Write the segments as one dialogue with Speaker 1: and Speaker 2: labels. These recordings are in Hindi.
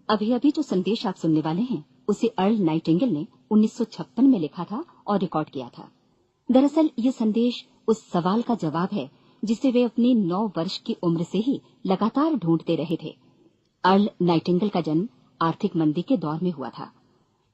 Speaker 1: अभी अभी जो संदेश आप सुनने वाले हैं उसे अर्ल नाइटिंगेल ने 1956 में लिखा था और रिकॉर्ड किया था। दरअसल ये संदेश उस सवाल का जवाब है जिसे वे अपनी 9 वर्ष की उम्र से ही लगातार ढूंढते रहे थे। अर्ल नाइटिंगेल का जन्म आर्थिक मंदी के दौर में हुआ था।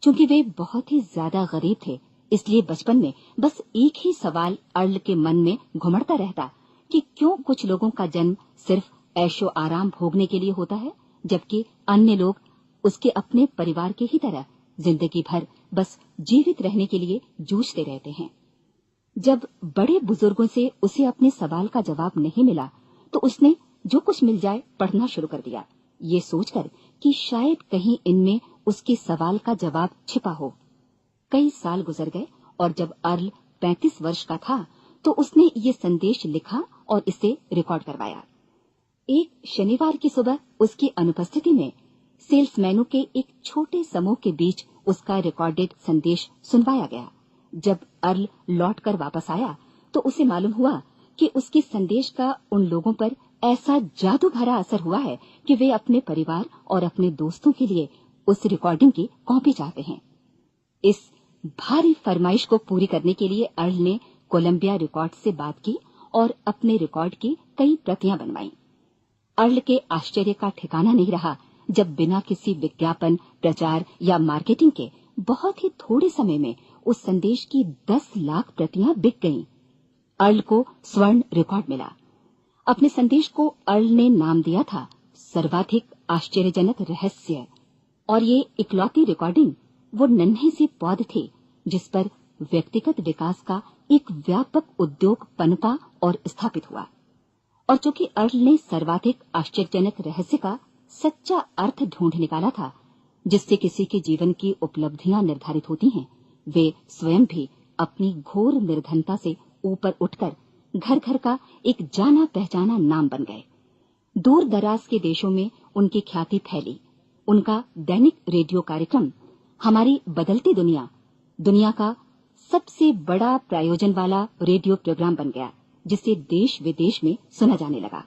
Speaker 1: चूंकि वे बहुत ही ज्यादा गरीब थे, इसलिए बचपन में बस एक ही सवाल अर्ल के मन में घुमड़ता रहता कि क्यों कुछ लोगों का जन्म सिर्फ ऐशो आराम भोगने के लिए होता है, जबकि अन्य लोग उसके अपने परिवार के ही तरह जिंदगी भर बस जीवित रहने के लिए जूझते रहते हैं। जब बड़े बुजुर्गों से उसे अपने सवाल का जवाब नहीं मिला, तो उसने जो कुछ मिल जाए पढ़ना शुरू कर दिया, ये सोचकर कि शायद कहीं इनमें उसके सवाल का जवाब छिपा हो। कई साल गुजर गए और जब अर्ल 35 वर्ष का था तो उसने ये संदेश लिखा और इसे रिकॉर्ड करवाया। एक शनिवार की सुबह उसकी अनुपस्थिति में सेल्समैनों के एक छोटे समूह के बीच उसका रिकॉर्डेड संदेश सुनवाया गया। जब अर्ल लौटकर वापस आया तो उसे मालूम हुआ कि उसके संदेश का उन लोगों पर ऐसा जादू भरा असर हुआ है कि वे अपने परिवार और अपने दोस्तों के लिए उस रिकॉर्डिंग की कॉपी चाहते हैं। इस भारी फरमाइश को पूरी करने के लिए अर्ल ने कोलंबिया रिकॉर्ड से बात की और अपने रिकॉर्ड की कई प्रतियां बनवाई। अर्ल के आश्चर्य का ठिकाना नहीं रहा जब बिना किसी विज्ञापन, प्रचार या मार्केटिंग के बहुत ही थोड़े समय में उस संदेश की 10 लाख प्रतियां बिक गईं। अर्ल को स्वर्ण रिकॉर्ड मिला। अपने संदेश को अर्ल ने नाम दिया था सर्वाधिक आश्चर्यजनक रहस्य, और ये इकलौती रिकॉर्डिंग वो नन्ही सी पौध थी जिस पर व्यक्तिगत विकास का एक व्यापक उद्योग पनपा और स्थापित हुआ। और चूंकि अर्ल ने सर्वाधिक आश्चर्यजनक रहस्य का सच्चा अर्थ ढूंढ निकाला था, जिससे किसी के जीवन की उपलब्धियां निर्धारित होती हैं, वे स्वयं भी अपनी घोर निर्धनता से ऊपर उठकर घर घर का एक जाना पहचाना नाम बन गए। दूर दराज के देशों में उनकी ख्याति फैली। उनका दैनिक रेडियो कार्यक्रम हमारी बदलती दुनिया का सबसे बड़ा प्रायोजन वाला रेडियो प्रोग्राम बन गया, जिसे देश विदेश में सुना जाने लगा।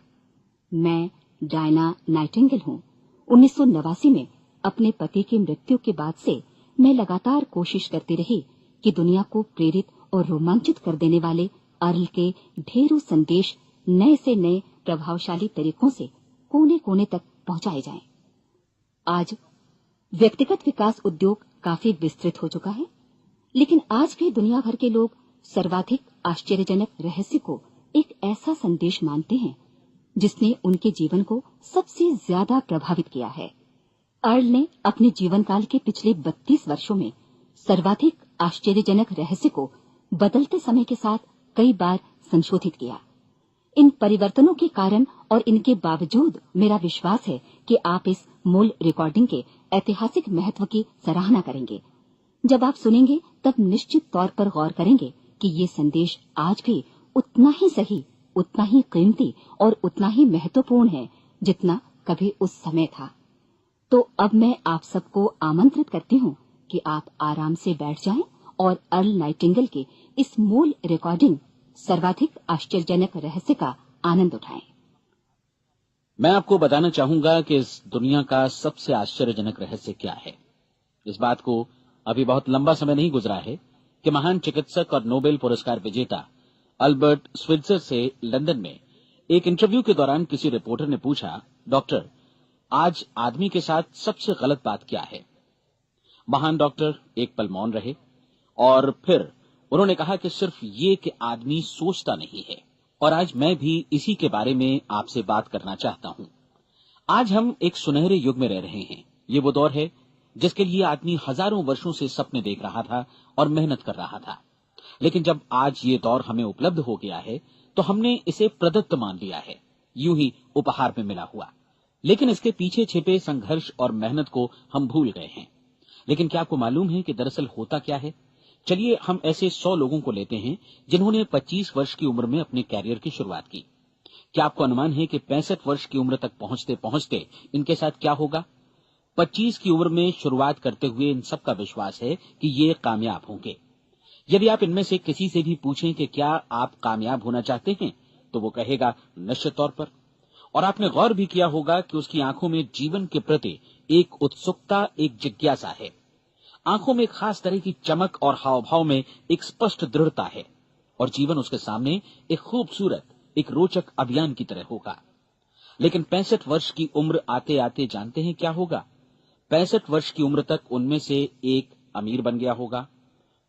Speaker 1: मैं डायना नाइटिंगेल हूँ। 1989 में अपने पति की मृत्यु के बाद से मैं लगातार कोशिश करती रही कि दुनिया को प्रेरित और रोमांचित कर देने वाले अर्ल के ढेरों संदेश नए से नए प्रभावशाली तरीकों से कोने कोने तक पहुंचाए जाएं। आज व्यक्तिगत विकास उद्योग काफी विस्तृत हो चुका है, लेकिन आज भी दुनिया भर के लोग सर्वाधिक आश्चर्यजनक रहस्य को एक ऐसा संदेश मानते हैं जिसने उनके जीवन को सबसे ज्यादा प्रभावित किया है। अर्ल ने अपने जीवन काल के पिछले 32 वर्षों में सर्वाधिक आश्चर्यजनक रहस्य को बदलते समय के साथ कई बार संशोधित किया। इन परिवर्तनों के कारण और इनके बावजूद मेरा विश्वास है कि आप इस मूल रिकॉर्डिंग के ऐतिहासिक महत्व की सराहना करेंगे। जब आप सुनेंगे तब निश्चित तौर पर गौर करेंगे कि ये संदेश आज भी उतना ही सही, उतना ही कीमती और उतना ही महत्वपूर्ण है जितना कभी उस समय था। तो अब मैं आप सबको आमंत्रित करती हूँ कि आप आराम से बैठ जाएं और अर्ल नाइटिंगेल के इस मूल रिकॉर्डिंग सर्वाधिक आश्चर्यजनक रहस्य का आनंद उठाएं।
Speaker 2: मैं आपको बताना चाहूंगा कि इस दुनिया का सबसे आश्चर्यजनक रहस्य क्या है। इस बात को अभी बहुत लंबा समय नहीं गुजरा है कि महान चिकित्सक और नोबेल पुरस्कार विजेता अल्बर्ट स्विट्जर से लंदन में एक इंटरव्यू के दौरान किसी रिपोर्टर ने पूछा, डॉक्टर, आज आदमी के साथ सबसे गलत बात क्या है? महान डॉक्टर एक पल मौन रहे और फिर उन्होंने कहा कि सिर्फ ये कि आदमी सोचता नहीं है। और आज मैं भी इसी के बारे में आपसे बात करना चाहता हूं। आज हम एक सुनहरे युग में रह रहे हैं। ये वो दौर है जिसके लिए आदमी हजारों वर्षों से सपने देख रहा था और मेहनत कर रहा था। लेकिन जब आज ये दौर हमें उपलब्ध हो गया है तो हमने इसे प्रदत्त मान लिया है, यूं ही उपहार में मिला हुआ। लेकिन इसके पीछे छिपे संघर्ष और मेहनत को हम भूल गए हैं। लेकिन क्या आपको मालूम है कि दरअसल होता क्या है? चलिए हम ऐसे 100 लोगों को लेते हैं जिन्होंने 25 वर्ष की उम्र में अपने कैरियर की शुरुआत की। क्या आपको अनुमान है कि 65 वर्ष की उम्र तक पहुंचते पहुंचते इनके साथ क्या होगा? 25 की उम्र में शुरुआत करते हुए इन सबका विश्वास है कि ये कामयाब होंगे। यदि आप इनमें से किसी से भी पूछें कि क्या आप कामयाब होना चाहते हैं, तो वो कहेगा निश्चित तौर पर। और आपने गौर भी किया होगा कि उसकी आंखों में जीवन के प्रति एक उत्सुकता, एक जिज्ञासा है। आंखों में खास तरह की चमक और हाव भाव में एक स्पष्ट दृढ़ता है और जीवन उसके सामने एक खूबसूरत, एक रोचक अभियान की तरह होगा। लेकिन 65 वर्ष की उम्र आते आते जानते हैं क्या होगा? 65 वर्ष की उम्र तक उनमें से एक अमीर बन गया होगा,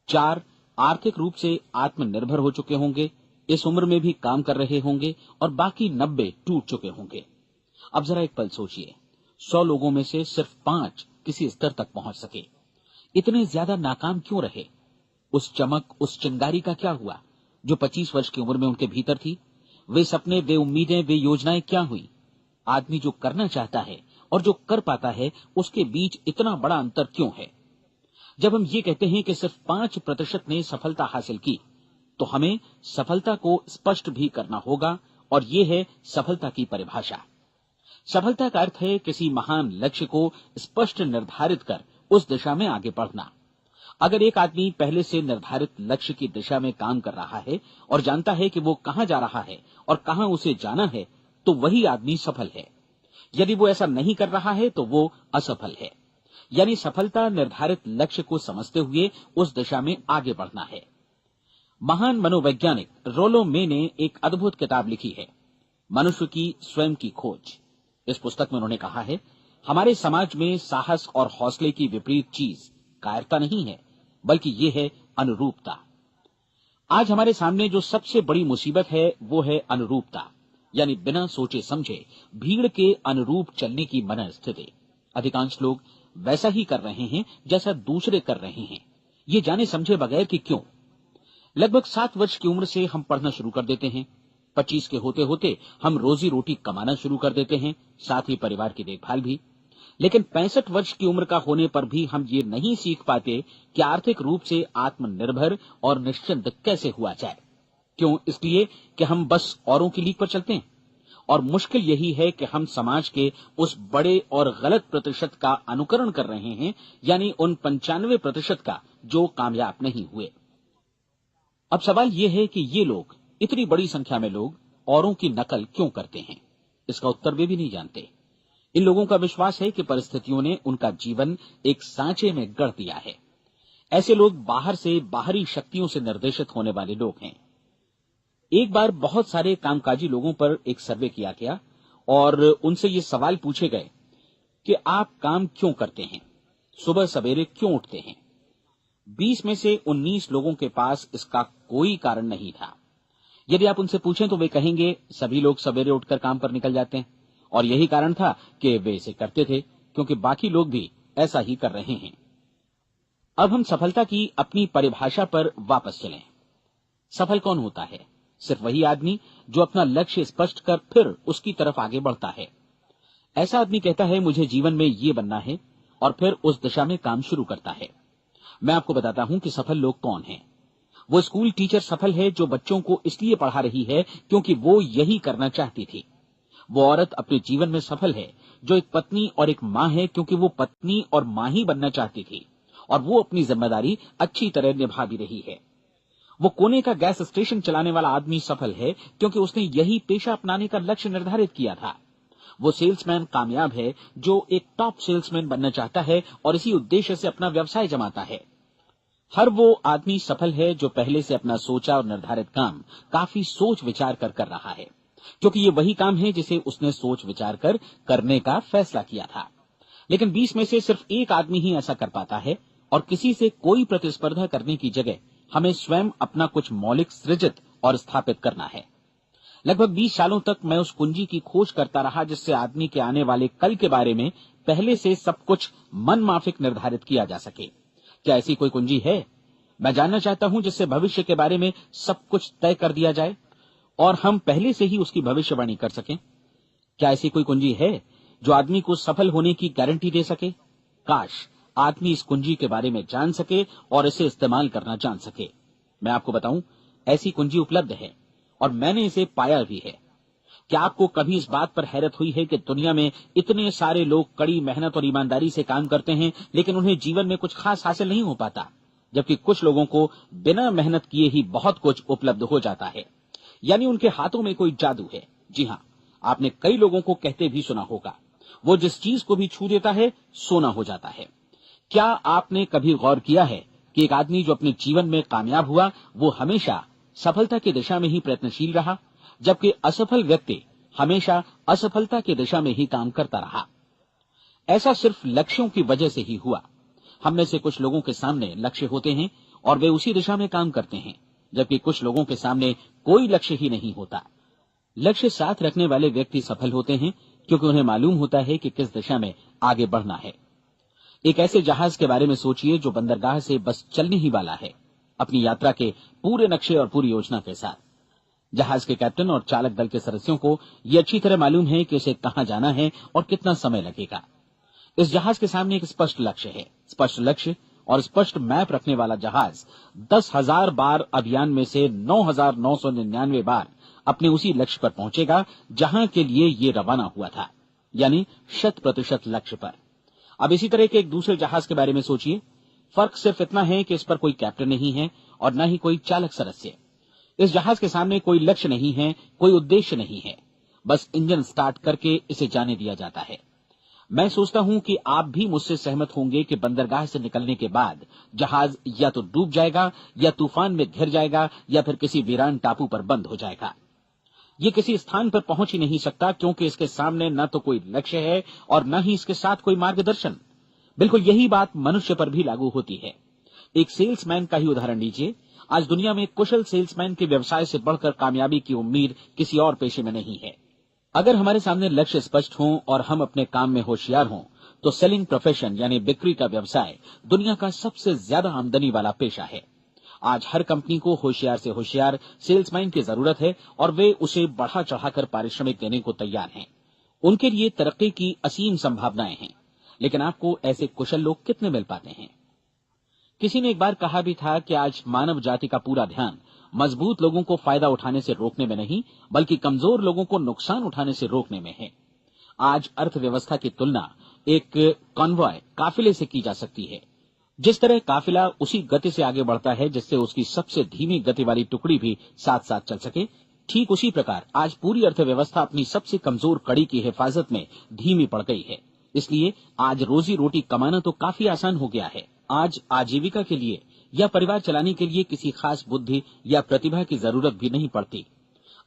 Speaker 2: 4 आर्थिक रूप से आत्मनिर्भर हो चुके होंगे, इस उम्र में भी काम कर रहे होंगे और बाकी 90 टूट चुके होंगे। अब जरा एक पल सोचिए, 100 लोगों में से सिर्फ 5 किसी स्तर तक पहुंच सके। इतने ज्यादा नाकाम क्यों रहे? उस चमक, उस चिंगारी का क्या हुआ जो 25 वर्ष की उम्र में उनके भीतर थी? वे सपने, वे उम्मीदें, वे योजनाएं क्या हुई? आदमी जो करना चाहता है और जो कर पाता है, उसके बीच इतना बड़ा अंतर क्यों है? जब हम ये कहते हैं कि सिर्फ 5% ने सफलता हासिल की, तो हमें सफलता को स्पष्ट भी करना होगा, और ये है सफलता की परिभाषा। सफलता का अर्थ है किसी महान लक्ष्य को स्पष्ट निर्धारित कर उस दिशा में आगे बढ़ना। अगर एक आदमी पहले से निर्धारित लक्ष्य की दिशा में काम कर रहा है और जानता है कि वो कहां जा रहा है और कहां उसे जाना है, तो वही आदमी सफल है। यदि वो ऐसा नहीं कर रहा है तो वो असफल है। यानी सफलता निर्धारित लक्ष्य को समझते हुए उस दिशा में आगे बढ़ना है। महान मनोवैज्ञानिक रोलो मे ने एक अद्भुत किताब लिखी है, मनुष्य की स्वयं की खोज। इस पुस्तक में उन्होंने कहा है, हमारे समाज में साहस और हौसले की विपरीत चीज कायरता नहीं है, बल्कि ये है अनुरूपता। आज हमारे सामने जो सबसे बड़ी मुसीबत है वो है अनुरूपता, यानी बिना सोचे समझे भीड़ के अनुरूप चलने की मनस्थिति। अधिकांश लोग वैसा ही कर रहे हैं जैसा दूसरे कर रहे हैं, ये जाने समझे बगैर कि क्यों। लगभग 7 वर्ष की उम्र से हम पढ़ना शुरू कर देते हैं, 25 के होते होते हम रोजी रोटी कमाना शुरू कर देते हैं, साथ ही परिवार की देखभाल भी। लेकिन 65 वर्ष की उम्र का होने पर भी हम ये नहीं सीख पाते कि आर्थिक रूप से आत्मनिर्भर और निश्चिंत कैसे हुआ जाए। क्यों? इसलिए कि हम बस औरों की लीक पर चलते हैं। और मुश्किल यही है कि हम समाज के उस बड़े और गलत प्रतिशत का अनुकरण कर रहे हैं, यानी उन 95% का जो कामयाब नहीं हुए। अब सवाल यह है कि ये लोग, इतनी बड़ी संख्या में लोग, औरों की नकल क्यों करते हैं? इसका उत्तर वे भी नहीं जानते। इन लोगों का विश्वास है कि परिस्थितियों ने उनका जीवन एक सांचे में गढ़ दिया है। ऐसे लोग बाहर से, बाहरी शक्तियों से निर्देशित होने वाले लोग हैं। एक बार बहुत सारे कामकाजी लोगों पर एक सर्वे किया गया और उनसे ये सवाल पूछे गए कि आप काम क्यों करते हैं, सुबह सवेरे क्यों उठते हैं? 20 में से 19 लोगों के पास इसका कोई कारण नहीं था। यदि आप उनसे पूछें तो वे कहेंगे सभी लोग सवेरे उठकर काम पर निकल जाते हैं और यही कारण था कि वे इसे करते थे क्योंकि बाकी लोग भी ऐसा ही कर रहे हैं। अब हम सफलता की अपनी परिभाषा पर वापस चलें। सफल कौन होता है? सिर्फ वही आदमी जो अपना लक्ष्य स्पष्ट कर फिर उसकी तरफ आगे बढ़ता है। ऐसा आदमी कहता है मुझे जीवन में ये बनना है और फिर उस दिशा में काम शुरू करता है। मैं आपको बताता हूं कि सफल लोग कौन हैं। वो स्कूल टीचर सफल है जो बच्चों को इसलिए पढ़ा रही है क्योंकि वो यही करना चाहती थी। वो औरत अपने जीवन में सफल है जो एक पत्नी और एक मां है क्योंकि वो पत्नी और मां ही बनना चाहती थी और वो अपनी जिम्मेदारी अच्छी तरह निभा भी रही है। वो कोने का गैस स्टेशन चलाने वाला आदमी सफल है क्योंकि उसने यही पेशा अपनाने का लक्ष्य निर्धारित किया था। वो सेल्समैन कामयाब है जो एक टॉप सेल्समैन बनना चाहता है और इसी उद्देश्य से अपना व्यवसाय जमाता है। हर वो आदमी सफल है जो पहले से अपना सोचा और निर्धारित काम काफी सोच विचार कर रहा है, क्योंकि ये वही काम है जिसे उसने सोच विचार कर करने का फैसला किया था। लेकिन 20 में से सिर्फ एक आदमी ही ऐसा कर पाता है और किसी से कोई प्रतिस्पर्धा करने की जगह हमें स्वयं अपना कुछ मौलिक सृजित और स्थापित करना है। लगभग 20 सालों तक मैं उस कुंजी की खोज करता रहा जिससे आदमी के आने वाले कल के बारे में पहले से सब कुछ मन माफिक निर्धारित किया जा सके। क्या ऐसी कोई कुंजी है? मैं जानना चाहता हूं जिससे भविष्य के बारे में सब कुछ तय कर दिया जाए और हम पहले से ही उसकी भविष्यवाणी कर सकें। क्या ऐसी कोई कुंजी है जो आदमी को सफल होने की गारंटी दे सके? काश आदमी इस कुंजी के बारे में जान सके और इसे इस्तेमाल करना जान सके। मैं आपको बताऊं, ऐसी कुंजी उपलब्ध है और मैंने इसे पाया भी है। क्या आपको कभी इस बात पर हैरत हुई है कि दुनिया में इतने सारे लोग कड़ी मेहनत और ईमानदारी से काम करते हैं लेकिन उन्हें जीवन में कुछ खास हासिल नहीं हो पाता, जबकि कुछ लोगों को बिना मेहनत किए ही बहुत कुछ उपलब्ध हो जाता है। यानी उनके हाथों में कोई जादू है। जी हां, आपने कई लोगों को कहते भी सुना होगा, वो जिस चीज को भी छू देता है सोना हो जाता है। क्या आपने कभी गौर किया है कि एक आदमी जो अपने जीवन में कामयाब हुआ वो हमेशा सफलता की दिशा में ही प्रयत्नशील रहा, जबकि असफल व्यक्ति हमेशा असफलता की दिशा में ही काम करता रहा। ऐसा सिर्फ लक्ष्यों की वजह से ही हुआ। हम में से कुछ लोगों के सामने लक्ष्य होते हैं और वे उसी दिशा में काम करते हैं, जबकि कुछ लोगों के सामने कोई लक्ष्य ही नहीं होता। लक्ष्य साथ रखने वाले व्यक्ति सफल होते हैं क्योंकि उन्हें मालूम होता है कि किस दिशा में आगे बढ़ना है। एक ऐसे जहाज के बारे में सोचिए जो बंदरगाह से बस चलने ही वाला है, अपनी यात्रा के पूरे नक्शे और पूरी योजना के साथ। जहाज के कैप्टन और चालक दल के सदस्यों को यह अच्छी तरह मालूम है कि उसे कहां जाना है और कितना समय लगेगा। इस जहाज के सामने एक स्पष्ट लक्ष्य है। स्पष्ट लक्ष्य और स्पष्ट मैप रखने वाला जहाज 10,000 बार अभियान में से 9,999 बार अपने उसी लक्ष्य पर पहुंचेगा जहां के लिए ये रवाना हुआ था, यानी 100% लक्ष्य पर। अब इसी तरह के एक दूसरे जहाज के बारे में सोचिए। फर्क सिर्फ इतना है कि इस पर कोई कैप्टन नहीं है और न ही कोई चालक सदस्य। इस जहाज के सामने कोई लक्ष्य नहीं है, कोई उद्देश्य नहीं है, बस इंजन स्टार्ट करके इसे जाने दिया जाता है। मैं सोचता हूं कि आप भी मुझसे सहमत होंगे कि बंदरगाह से निकलने के बाद जहाज या तो डूब जाएगा या तूफान में घिर जाएगा या फिर किसी वीरान टापू पर बंद हो जाएगा। ये किसी स्थान पर पहुंच ही नहीं सकता क्योंकि इसके सामने न तो कोई लक्ष्य है और न ही इसके साथ कोई मार्गदर्शन। बिल्कुल यही बात मनुष्य पर भी लागू होती है। एक सेल्समैन का ही उदाहरण लीजिए। आज दुनिया में कुशल सेल्समैन के व्यवसाय से बढ़कर कामयाबी की उम्मीद किसी और पेशे में नहीं है। अगर हमारे सामने लक्ष्य स्पष्ट हों और हम अपने काम में होशियार हों तो सेलिंग प्रोफेशन यानी बिक्री का व्यवसाय दुनिया का सबसे ज्यादा आमदनी वाला पेशा है। आज हर कंपनी को होशियार से होशियार सेल्समैन की जरूरत है और वे उसे बढ़ा चढ़ाकर पारिश्रमिक देने को तैयार हैं। उनके लिए तरक्की की असीम संभावनाएं हैं, लेकिन आपको ऐसे कुशल लोग कितने मिल पाते हैं? किसी ने एक बार कहा भी था कि आज मानव जाति का पूरा ध्यान मजबूत लोगों को फायदा उठाने से रोकने में नहीं, बल्कि कमजोर लोगों को नुकसान उठाने से रोकने में है। आज अर्थव्यवस्था की तुलना एक कॉन्वॉय काफिले से की जा सकती है। जिस तरह काफिला उसी गति से आगे बढ़ता है जिससे उसकी सबसे धीमी गति वाली टुकड़ी भी साथ साथ चल सके, ठीक उसी प्रकार आज पूरी अर्थव्यवस्था अपनी सबसे कमजोर कड़ी की हिफाजत में धीमी पड़ गई है। इसलिए आज रोजी रोटी कमाना तो काफी आसान हो गया है। आज आजीविका के लिए या परिवार चलाने के लिए किसी खास बुद्धि या प्रतिभा की जरूरत भी नहीं पड़ती।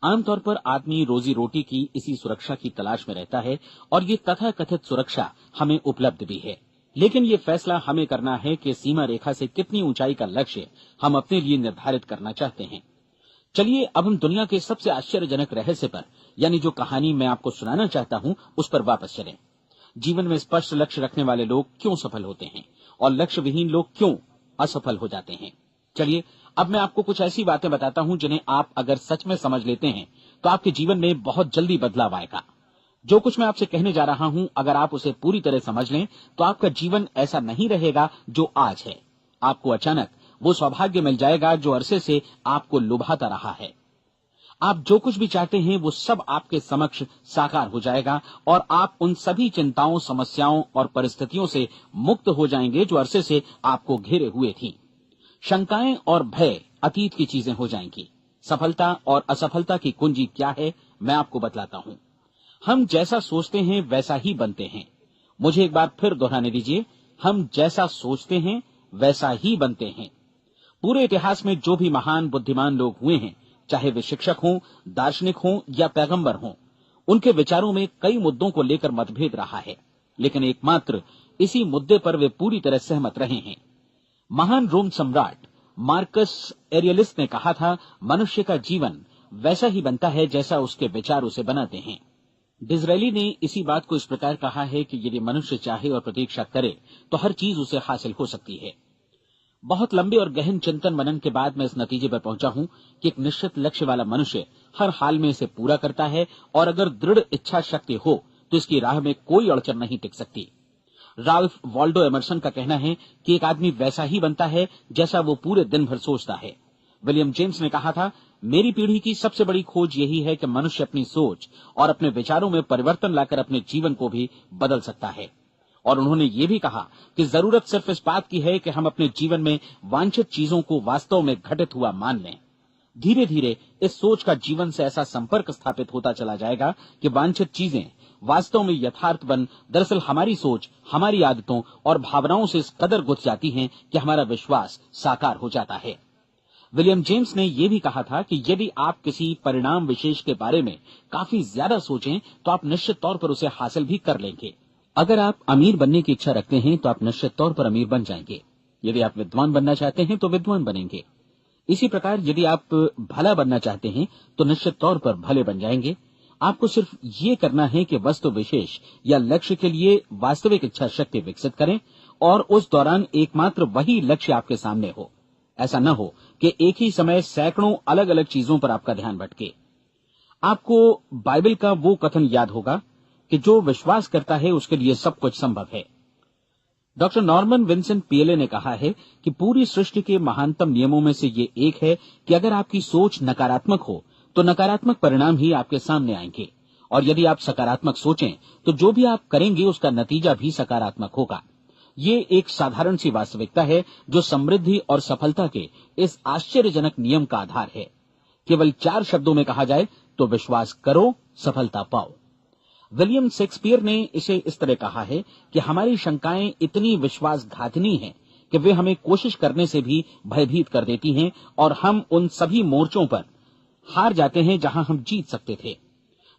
Speaker 2: आमतौर पर आदमी रोजी रोटी की इसी सुरक्षा की तलाश में रहता है और ये तथाकथित सुरक्षा हमें उपलब्ध भी है। लेकिन ये फैसला हमें करना है कि सीमा रेखा से कितनी ऊंचाई का लक्ष्य हम अपने लिए निर्धारित करना चाहते हैं। चलिए अब हम दुनिया के सबसे आश्चर्यजनक रहस्य पर, यानी जो कहानी मैं आपको सुनाना चाहता हूं, उस पर वापस चलें। जीवन में स्पष्ट लक्ष्य रखने वाले लोग क्यों सफल होते हैं और लक्ष्य विहीन लोग क्यों असफल हो जाते हैं? चलिए अब मैं आपको कुछ ऐसी बातें बताता हूं जिन्हें आप अगर सच में समझ लेते हैं तो आपके जीवन में बहुत जल्दी बदलाव आएगा। जो कुछ मैं आपसे कहने जा रहा हूं, अगर आप उसे पूरी तरह समझ लें तो आपका जीवन ऐसा नहीं रहेगा जो आज है। आपको अचानक वो सौभाग्य मिल जाएगा जो अरसे से आपको लुभाता रहा है। आप जो कुछ भी चाहते हैं वो सब आपके समक्ष साकार हो जाएगा और आप उन सभी चिंताओं, समस्याओं और परिस्थितियों से मुक्त हो जाएंगे जो अरसे से आपको घेरे हुए थी। शंकाएं और भय अतीत की चीजें हो जाएंगी। सफलता और असफलता की कुंजी क्या है, मैं आपको बतलाता हूं। हम जैसा सोचते हैं वैसा ही बनते हैं। मुझे एक बार फिर दोहराने दीजिए, हम जैसा सोचते हैं वैसा ही बनते हैं। पूरे इतिहास में जो भी महान बुद्धिमान लोग हुए हैं, चाहे वे शिक्षक हों, दार्शनिक हों या पैगंबर हों, उनके विचारों में कई मुद्दों को लेकर मतभेद रहा है, लेकिन एकमात्र इसी मुद्दे पर वे पूरी तरह सहमत रहे हैं। महान रोम सम्राट मार्कस एरियलिस ने कहा था, मनुष्य का जीवन वैसा ही बनता है जैसा उसके विचार उसे बनाते हैं। डिज़रायली ने इसी बात को इस प्रकार कहा है कि यदि मनुष्य चाहे और प्रतीक्षा करे तो हर चीज उसे हासिल हो सकती है। बहुत लंबे और गहन चिंतन मनन के बाद मैं इस नतीजे पर पहुंचा हूं कि एक निश्चित लक्ष्य वाला मनुष्य हर हाल में इसे पूरा करता है और अगर दृढ़ इच्छा शक्ति हो तो इसकी राह में कोई अड़चन नहीं टिक सकती। राल्फ वॉल्डो एमर्सन का कहना है कि एक आदमी वैसा ही बनता है जैसा वो पूरे दिन भर सोचता है। विलियम जेम्स ने कहा था, मेरी पीढ़ी की सबसे बड़ी खोज यही है कि मनुष्य अपनी सोच और अपने विचारों में परिवर्तन लाकर अपने जीवन को भी बदल सकता है। और उन्होंने ये भी कहा कि जरूरत सिर्फ इस बात की है कि हम अपने जीवन में वांछित चीजों को वास्तव में घटित हुआ मान लें। धीरे धीरे इस सोच का जीवन से ऐसा संपर्क स्थापित होता चला जाएगा कि वांछित चीजें वास्तव में यथार्थपन दरअसल हमारी सोच, हमारी आदतों और भावनाओं से इस कदर गुथ जाती हैं कि हमारा विश्वास साकार हो जाता है। विलियम जेम्स ने यह भी कहा था कि यदि आप किसी परिणाम विशेष के बारे में काफी ज्यादा सोचें तो आप निश्चित तौर पर उसे हासिल भी कर लेंगे। अगर आप अमीर बनने की इच्छा रखते हैं तो आप निश्चित तौर पर अमीर बन जाएंगे। यदि आप विद्वान बनना चाहते हैं तो विद्वान बनेंगे। इसी प्रकार यदि आप भला बनना चाहते हैं तो निश्चित तौर पर भले बन जाएंगे। आपको सिर्फ ये करना है कि वस्तु विशेष या लक्ष्य के लिए वास्तविक इच्छा शक्ति विकसित करें और उस दौरान एकमात्र वही लक्ष्य आपके सामने हो। ऐसा न हो कि एक ही समय सैकड़ों अलग अलग चीजों पर आपका ध्यान भटके। आपको बाइबल का वो कथन याद होगा कि जो विश्वास करता है उसके लिए सब कुछ संभव है। डॉक्टर नॉर्मन विंसेंट पीएले ने कहा है कि पूरी सृष्टि के महानतम नियमों में से ये एक है कि अगर आपकी सोच नकारात्मक हो तो नकारात्मक परिणाम ही आपके सामने आएंगे, और यदि आप सकारात्मक सोचें तो जो भी आप करेंगे उसका नतीजा भी सकारात्मक होगा। ये एक साधारण सी वास्तविकता है जो समृद्धि और सफलता के इस आश्चर्यजनक नियम का आधार है। केवल 4 शब्दों में कहा जाए तो विश्वास करो, सफलता पाओ। विलियम शेक्सपियर ने इसे इस तरह कहा है कि हमारी शंकाएं इतनी विश्वासघातिनी हैं कि वे हमें कोशिश करने से भी भयभीत कर देती हैं और हम उन सभी मोर्चों पर हार जाते हैं जहां हम जीत सकते थे।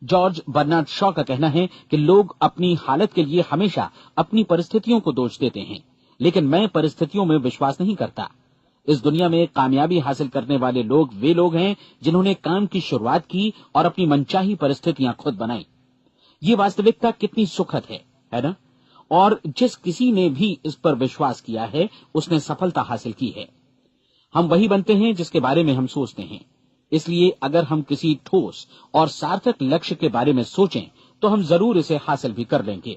Speaker 2: जॉर्ज बर्नार्ड शॉ का कहना है कि लोग अपनी हालत के लिए हमेशा अपनी परिस्थितियों को दोष देते हैं, लेकिन मैं परिस्थितियों में विश्वास नहीं करता। इस दुनिया में कामयाबी हासिल करने वाले लोग वे लोग हैं जिन्होंने काम की शुरुआत की और अपनी मनचाही परिस्थितियां खुद बनाई। ये वास्तविकता कितनी सुखद है ना? और जिस किसी ने भी इस पर विश्वास किया है उसने सफलता हासिल की है। हम वही बनते हैं जिसके बारे में हम सोचते हैं। इसलिए अगर हम किसी ठोस और सार्थक लक्ष्य के बारे में सोचें तो हम जरूर इसे हासिल भी कर लेंगे।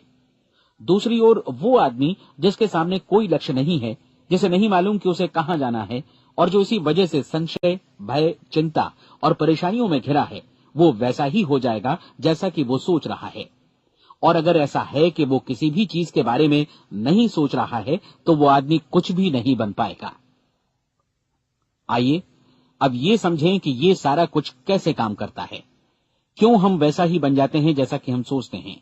Speaker 2: दूसरी ओर वो आदमी जिसके सामने कोई लक्ष्य नहीं है, जिसे नहीं मालूम कि उसे कहां जाना है और जो इसी वजह से संशय, भय, चिंता और परेशानियों में घिरा है, वो वैसा ही हो जाएगा जैसा कि वो सोच रहा है। और अगर ऐसा है कि वो किसी भी चीज के बारे में नहीं सोच रहा है तो वो आदमी कुछ भी नहीं बन पाएगा। आइए अब ये समझें कि ये सारा कुछ कैसे काम करता है, क्यों हम वैसा ही बन जाते हैं जैसा कि हम सोचते हैं।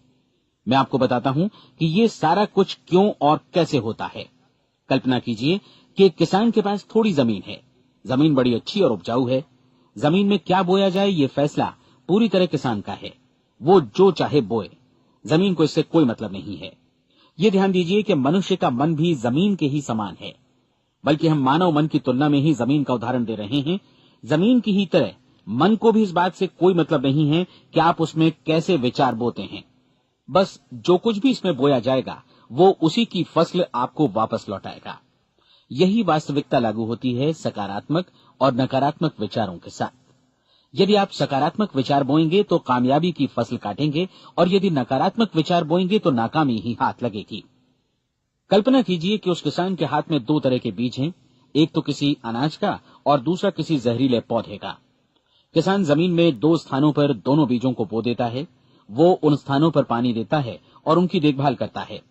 Speaker 2: मैं आपको बताता हूं कि ये सारा कुछ क्यों और कैसे होता है। कल्पना कीजिए कि एक किसान के पास थोड़ी जमीन है। जमीन बड़ी अच्छी और उपजाऊ है। जमीन में क्या बोया जाए ये फैसला पूरी तरह किसान का है। वो जो चाहे बोए, जमीन को इससे कोई मतलब नहीं है। ये ध्यान दीजिए कि मनुष्य का मन भी जमीन के ही समान है, बल्कि हम मानव मन की तुलना में ही जमीन का उदाहरण दे रहे हैं। जमीन की ही तरह मन को भी इस बात से कोई मतलब नहीं है कि आप उसमें कैसे विचार बोते हैं। बस जो कुछ भी इसमें बोया जाएगा वो उसी की फसल आपको वापस लौटाएगा। यही वास्तविकता लागू होती है सकारात्मक और नकारात्मक विचारों के साथ। यदि आप सकारात्मक विचार बोएंगे तो कामयाबी की फसल काटेंगे, और यदि नकारात्मक विचार बोएंगे तो नाकामी ही हाथ लगेगी। कल्पना कीजिए कि उस किसान के हाथ में 2 तरह के बीज हैं, एक तो किसी अनाज का और दूसरा किसी जहरीले पौधे का। किसान जमीन में 2 स्थानों पर दोनों बीजों को बो देता है। वो उन स्थानों पर पानी देता है और उनकी देखभाल करता है।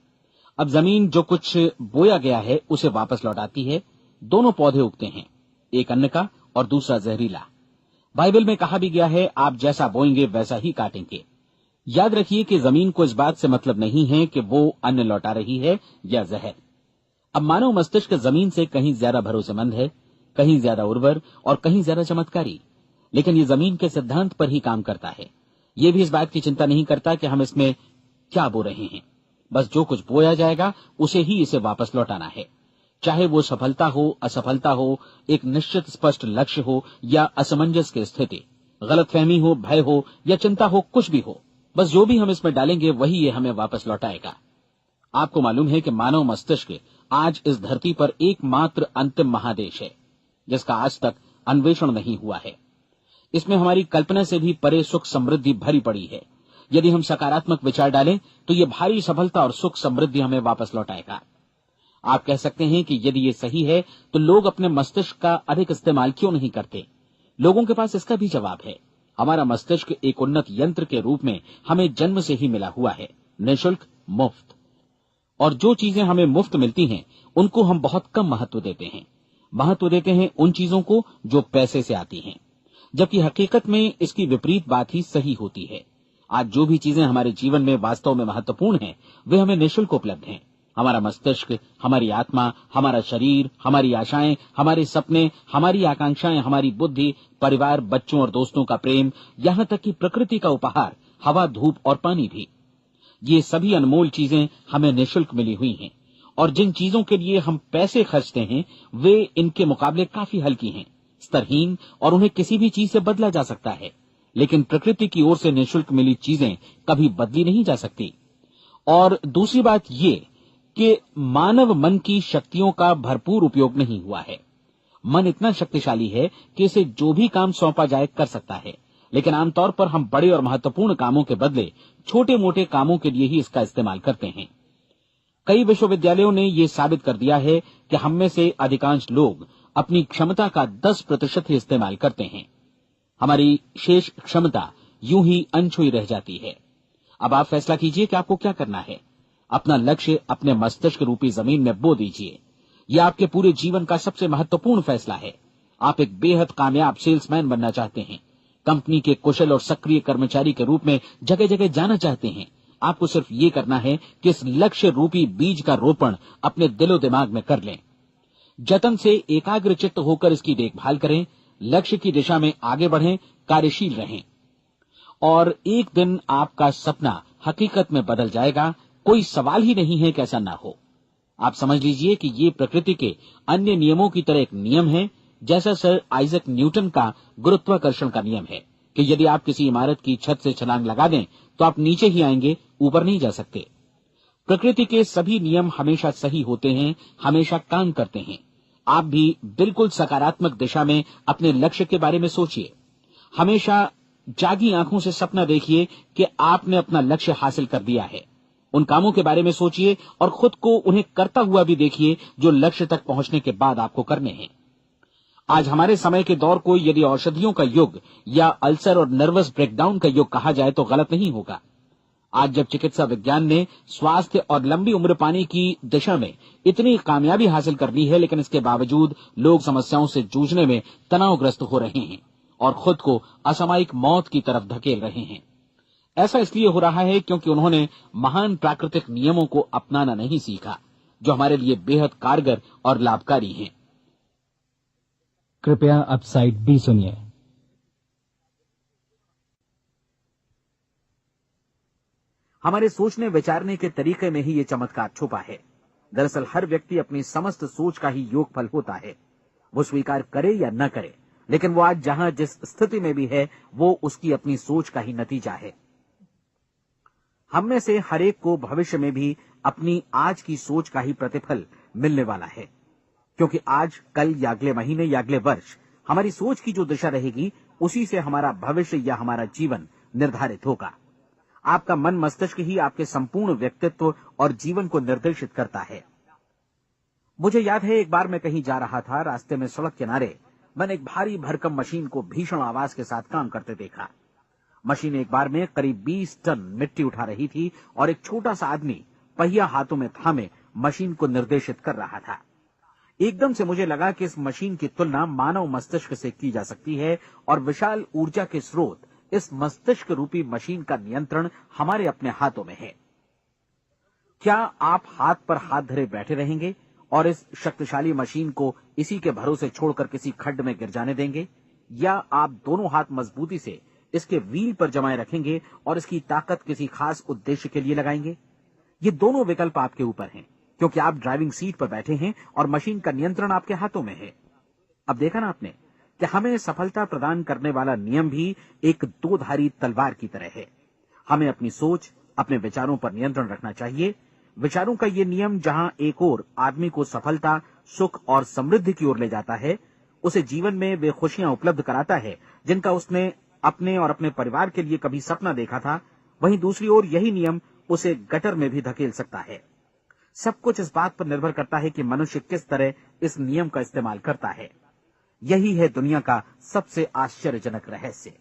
Speaker 2: अब जमीन जो कुछ बोया गया है उसे वापस लौटाती है। दोनों पौधे उगते हैं, एक अन्न का और दूसरा जहरीला। बाइबल में कहा भी गया है, आप जैसा बोएंगे वैसा ही काटेंगे। याद रखिए कि जमीन को इस बात से मतलब नहीं है कि वो अन्न लौटा रही है या जहर। अब मानव मस्तिष्क जमीन से कहीं ज्यादा भरोसेमंद है, कहीं ज्यादा उर्वर और कहीं ज्यादा चमत्कारी, लेकिन ये जमीन के सिद्धांत पर ही काम करता है। ये भी इस बात की चिंता नहीं करता कि हम इसमें क्या बो रहे हैं। बस जो कुछ बोया जाएगा उसे ही इसे वापस लौटाना है, चाहे वो सफलता हो, असफलता हो, एक निश्चित स्पष्ट लक्ष्य हो या असमंजस की स्थिति, गलतफहमी हो, भय हो या चिंता हो, कुछ भी हो। बस जो भी हम इसमें डालेंगे वही ये हमें वापस लौटाएगा। आपको मालूम है कि मानव मस्तिष्क आज इस धरती पर एकमात्र अंतिम महादेश है जिसका आज तक अन्वेषण नहीं हुआ है। इसमें हमारी कल्पना से भी परे सुख समृद्धि भरी पड़ी है। यदि हम सकारात्मक विचार डालें तो ये भारी सफलता और सुख समृद्धि हमें वापस लौटाएगा। आप कह सकते हैं कि यदि ये सही है तो लोग अपने मस्तिष्क का अधिक इस्तेमाल क्यों नहीं करते? लोगों के पास इसका भी जवाब है। हमारा मस्तिष्क एक उन्नत यंत्र के रूप में हमें जन्म से ही मिला हुआ है, निःशुल्क, मुफ्त। और जो चीजें हमें मुफ्त मिलती हैं उनको हम बहुत कम महत्व देते हैं। महत्व देते हैं उन चीजों को जो पैसे से आती हैं, जबकि हकीकत में इसकी विपरीत बात ही सही होती है। आज जो भी चीजें हमारे जीवन में वास्तव में महत्वपूर्ण हैं, वे हमें निःशुल्क उपलब्ध हैं। हमारा मस्तिष्क, हमारी आत्मा, हमारा शरीर, हमारी आशाएं, हमारे सपने, हमारी आकांक्षाएं, हमारी बुद्धि, परिवार, बच्चों और दोस्तों का प्रेम, यहाँ तक कि प्रकृति का उपहार, हवा, धूप और पानी भी। ये सभी अनमोल चीजें हमें निःशुल्क मिली हुई हैं, और जिन चीजों के लिए हम पैसे खर्चते हैं, वे इनके मुकाबले काफी हल्की हैं, स्तरहीन, और उन्हें किसी भी चीज से बदला जा सकता है। लेकिन प्रकृति की ओर से निःशुल्क मिली चीजें कभी बदली नहीं जा सकती। और दूसरी बात ये कि मानव मन की शक्तियों का भरपूर उपयोग नहीं हुआ है। मन इतना शक्तिशाली है कि इसे जो भी काम सौंपा जाए कर सकता है, लेकिन आमतौर पर हम बड़े और महत्वपूर्ण कामों के बदले छोटे मोटे कामों के लिए ही इसका इस्तेमाल करते हैं। कई विश्वविद्यालयों ने यह साबित कर दिया है कि हम में से अधिकांश लोग अपनी क्षमता का 10% ही इस्तेमाल करते हैं। हमारी शेष क्षमता यूं ही अनछुई रह जाती है। अब आप फैसला कीजिए कि आपको क्या करना है। अपना लक्ष्य अपने मस्तिष्क रूपी जमीन में बो दीजिए। यह आपके पूरे जीवन का सबसे महत्वपूर्ण फैसला है। आप एक बेहद कामयाब सेल्समैन बनना चाहते हैं, कंपनी के कुशल और सक्रिय कर्मचारी के रूप में जगह जगह जाना चाहते हैं। आपको सिर्फ ये करना है कि इस लक्ष्य रूपी बीज का रोपण अपने दिलो दिमाग में कर लें। जतन से एकाग्रचित्त होकर इसकी देखभाल करें, लक्ष्य की दिशा में आगे बढ़ें, कार्यशील रहें, और एक दिन आपका सपना हकीकत में बदल जाएगा। कोई सवाल ही नहीं है कि ऐसा ना हो। आप समझ लीजिए कि ये प्रकृति के अन्य नियमों की तरह एक नियम है, जैसा सर आइजक न्यूटन का गुरुत्वाकर्षण का नियम है कि यदि आप किसी इमारत की छत से छलांग लगा दें तो आप नीचे ही आएंगे, ऊपर नहीं जा सकते। प्रकृति के सभी नियम हमेशा सही होते हैं, हमेशा काम करते हैं। आप भी बिल्कुल सकारात्मक दिशा में अपने लक्ष्य के बारे में सोचिए। हमेशा जागी आंखों से सपना देखिए कि आपने अपना लक्ष्य हासिल कर दिया है। उन कामों के बारे में सोचिए और खुद को उन्हें करता हुआ भी देखिए जो लक्ष्य तक पहुंचने के बाद आपको करने हैं। आज हमारे समय के दौर को यदि औषधियों का युग या अल्सर और नर्वस ब्रेकडाउन का युग कहा जाए तो गलत नहीं होगा। आज जब चिकित्सा विज्ञान ने स्वास्थ्य और लंबी उम्र पाने की दिशा में इतनी कामयाबी हासिल कर ली है, लेकिन इसके बावजूद लोग समस्याओं से जूझने में तनावग्रस्त हो रहे हैं और खुद को असामयिक मौत की तरफ धकेल रहे हैं। ऐसा इसलिए हो रहा है क्योंकि उन्होंने महान प्राकृतिक नियमों को अपनाना नहीं सीखा, जो हमारे लिए बेहद कारगर और लाभकारी हैं।
Speaker 3: कृपया अब साइड बी सुनिए।
Speaker 2: हमारे सोचने विचारने के तरीके में ही ये चमत्कार छुपा है। दरअसल हर व्यक्ति अपनी समस्त सोच का ही योगफल होता है। वो स्वीकार करे या न करे, लेकिन वो आज जहां जिस स्थिति में भी है, वो उसकी अपनी सोच का ही नतीजा है। हम में से हर एक को भविष्य में भी अपनी आज की सोच का ही प्रतिफल मिलने वाला है, क्योंकि आज, कल या अगले महीने या अगले वर्ष हमारी सोच की जो दिशा रहेगी, उसी से हमारा भविष्य या हमारा जीवन निर्धारित होगा। आपका मन मस्तिष्क ही आपके संपूर्ण व्यक्तित्व और जीवन को निर्देशित करता है। मुझे याद है, एक बार मैं कहीं जा रहा था, रास्ते में सड़क किनारे मैंने एक भारी भरकम मशीन को भीषण आवाज के साथ काम करते देखा। मशीन एक बार में करीब 20 टन मिट्टी उठा रही थी और एक छोटा सा आदमी पहिया हाथों में थामे मशीन को निर्देशित कर रहा था। एकदम से मुझे लगा कि इस मशीन की तुलना मानव मस्तिष्क से की जा सकती है और विशाल ऊर्जा के स्रोत इस मस्तिष्क रूपी मशीन का नियंत्रण हमारे अपने हाथों में है। क्या आप हाथ पर हाथ धरे बैठे रहेंगे और इस शक्तिशाली मशीन को इसी के भरोसे छोड़कर किसी खड्ड में गिर जाने देंगे, या आप दोनों हाथ मजबूती से इसके व्हील पर जमाए रखेंगे और इसकी ताकत किसी खास उद्देश्य के लिए लगाएंगे? ये दोनों विकल्प आपके ऊपर हैं, क्योंकि आप ड्राइविंग सीट पर बैठे हैं और मशीन का नियंत्रण आपके हाथों में है। अब देखा ना आपने कि हमें सफलता प्रदान करने वाला नियम भी एक दोधारी तलवार की तरह है। हमें अपनी सोच, अपने विचारों पर नियंत्रण रखना चाहिए। विचारों का ये नियम जहां एक ओर आदमी को सफलता, सुख और समृद्धि की ओर ले जाता है, उसे जीवन में वे खुशियां उपलब्ध कराता है जिनका उसने अपने और अपने परिवार के लिए कभी सपना देखा था, वहीं दूसरी ओर यही नियम उसे गटर में भी धकेल सकता है। सब कुछ इस बात पर निर्भर करता है कि मनुष्य किस तरह इस नियम का इस्तेमाल करता है। यही है दुनिया का सबसे आश्चर्यजनक रहस्य।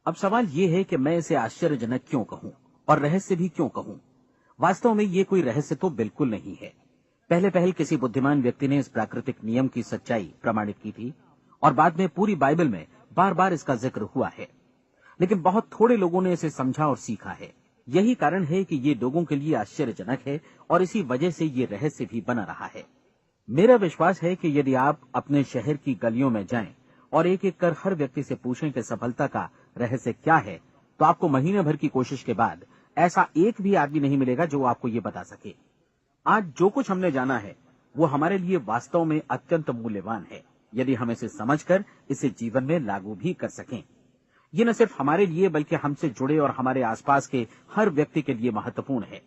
Speaker 2: अब सवाल यह है कि मैं इसे आश्चर्यजनक क्यों कहूं और रहस्य भी क्यों कहूं? वास्तव में ये कोई रहस्य तो बिल्कुल नहीं है। पहले किसी बुद्धिमान व्यक्ति ने इस प्राकृतिक नियम की सच्चाई प्रमाणित की थी और बाद में पूरी बाइबल में बार बार इसका जिक्र हुआ है। लेकिन बहुत थोड़े लोगों ने इसे समझा और सीखा है। यही कारण है कि ये लोगों के लिए आश्चर्यजनक है और इसी वजह से ये रहस्य भी बना रहा है। मेरा विश्वास है कि यदि आप अपने शहर की गलियों में जाएं और एक एक कर हर व्यक्ति से पूछें कि सफलता का रहस्य क्या है, तो आपको महीने भर की कोशिश के बाद ऐसा एक भी आदमी नहीं मिलेगा जो आपको ये बता सके। आज जो कुछ हमने जाना है वो हमारे लिए वास्तव में अत्यंत मूल्यवान है, यदि हम इसे समझकर इसे जीवन में लागू भी कर सकें। ये न सिर्फ हमारे लिए बल्कि हमसे जुड़े और हमारे आसपास के हर व्यक्ति के लिए महत्वपूर्ण है।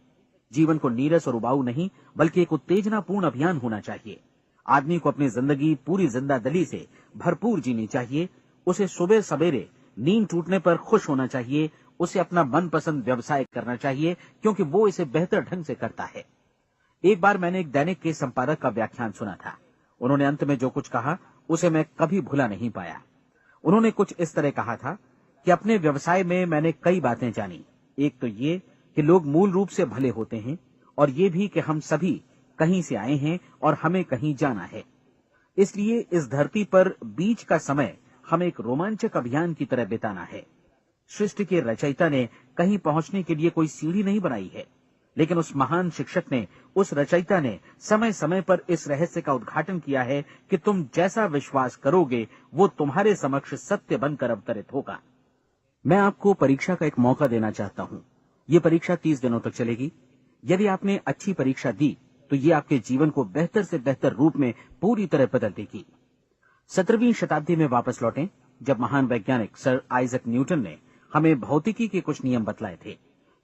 Speaker 2: जीवन को नीरस और उबाऊ नहीं बल्कि एक उत्तेजनापूर्ण अभियान होना चाहिए। आदमी को अपनी जिंदगी पूरी जिंदादिली से भरपूर जीनी चाहिए। उसे सुबह सवेरे नींद टूटने पर खुश होना चाहिए। उसे अपना मनपसंद व्यवसाय करना चाहिए क्योंकि वो इसे बेहतर ढंग से करता है। एक बार मैंने एक दैनिक के संपादक का व्याख्यान सुना था। उन्होंने अंत में जो कुछ कहा उसे मैं कभी भुला नहीं पाया। उन्होंने कुछ इस तरह कहा था कि अपने व्यवसाय में मैंने कई बातें जानी। एक तो ये कि लोग मूल रूप से भले होते हैं और ये भी कि हम सभी कहीं से आए हैं और हमें कहीं जाना है। इसलिए इस धरती पर बीच का समय हमें एक रोमांचक अभियान की तरह बिताना है। सृष्टि के रचयिता ने कहीं पहुंचने के लिए कोई सीढ़ी नहीं बनाई है, लेकिन उस महान शिक्षक ने, उस रचयिता ने समय समय पर इस रहस्य का उद्घाटन किया है कि तुम जैसा विश्वास करोगे वो तुम्हारे समक्ष सत्य बनकर अवतरित होगा। मैं आपको परीक्षा का एक मौका देना चाहता हूं। ये परीक्षा 30 दिनों तक चलेगी। यदि आपने अच्छी परीक्षा दी तो ये आपके जीवन को बेहतर से बेहतर रूप में पूरी तरह बदल देगी। 17वीं शताब्दी में वापस लौटें, जब महान वैज्ञानिक सर आइजक न्यूटन ने हमें भौतिकी के कुछ नियम बतलाए थे,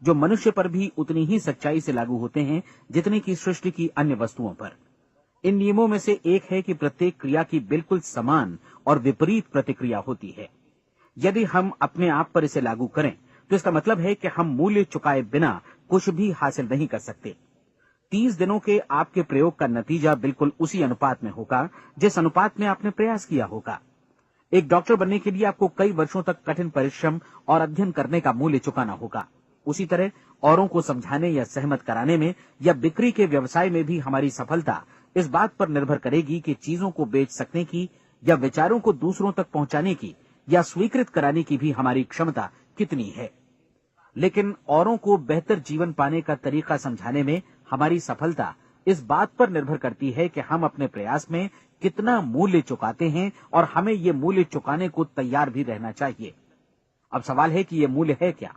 Speaker 2: जो मनुष्य पर भी उतनी ही सच्चाई से लागू होते हैं जितनी की सृष्टि की अन्य वस्तुओं पर। इन नियमों में से एक है कि प्रत्येक क्रिया की बिल्कुल समान और विपरीत प्रतिक्रिया होती है। यदि हम अपने आप पर इसे लागू करें तो इसका मतलब है कि हम मूल्य चुकाए बिना कुछ भी हासिल नहीं कर सकते। 30 दिनों के आपके प्रयोग का नतीजा बिल्कुल उसी अनुपात में होगा जिस अनुपात में आपने प्रयास किया होगा। एक डॉक्टर बनने के लिए आपको कई वर्षों तक कठिन परिश्रम और अध्ययन करने का मूल्य चुकाना होगा। उसी तरह औरों को समझाने या सहमत कराने में या बिक्री के व्यवसाय में भी हमारी सफलता इस बात पर निर्भर करेगी कि चीजों को बेच सकने की या विचारों को दूसरों तक पहुंचाने की या स्वीकृत कराने की भी हमारी क्षमता कितनी है। लेकिन औरों को बेहतर जीवन पाने का तरीका समझाने में हमारी सफलता इस बात पर निर्भर करती है कि हम अपने प्रयास में कितना मूल्य चुकाते हैं और हमें ये मूल्य चुकाने को तैयार भी रहना चाहिए। अब सवाल है कि ये मूल्य है क्या?